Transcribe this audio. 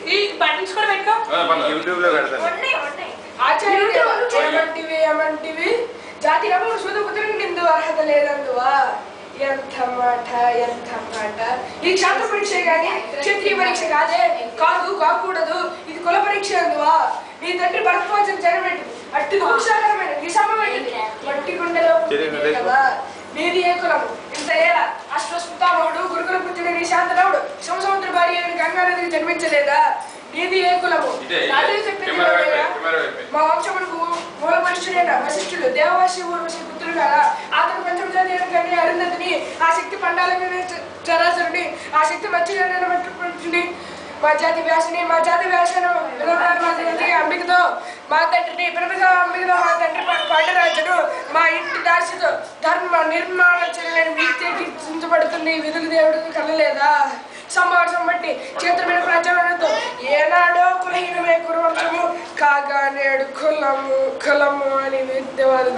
ఈ బటన్స్ కూడా పెట్టుకో యూట్యూబ్ లో పెడతాను ఏమంటివి జాతి రకం సూదపుత్రుని నిందు అర్హత లేదందువా ఎంత మాట ఈ క్షాత్ర పరీక్ష గాని క్షత్రియ పరీక్ష కాకూడదు ఇది కుల పరీక్ష అందువా నీ తండ్రి భరద్వాజం జనమేంటి అట్టి దోషకరమైన నిశమమైనది మట్టి గుండెలో కదా నీది ఏ కులము ఇంత ఏలా అశ్వస్మితామహుడు గురుకుల పుత్రుడు నీ శాంతరావుడు శివసముద్ర భార్య గంగా నదికి జన్మించలేదా నీది ఏ కులము మా వంశమునకు మూల మనుషుడైన వశిష్ఠుడు దేవవాసి ఊర్వశి పుత్రుడు కదా అతను పంచమజాతి కన్నీ అరుంధతిని ఆ శక్తి పండాలని చరాచరుని ఆ శక్తి మధ్య మా జాతి వ్యాసని అంబికతో మా తండ్రిని పిల్లగా అంబికతో మా తండ్రి పాండరాజుడు మా ఇంటి దాసితో ధర్మ నిర్మాణ చేయలేని వ్యక్తించబడుతుంది విధులు దేవుడికి కలలేదా సంభాషణ బట్టి చేతులమైన ప్రజలతో ఏనాడో కులహీనమే కురవంశము కాగా నేడు కులము అని విద్యవాదు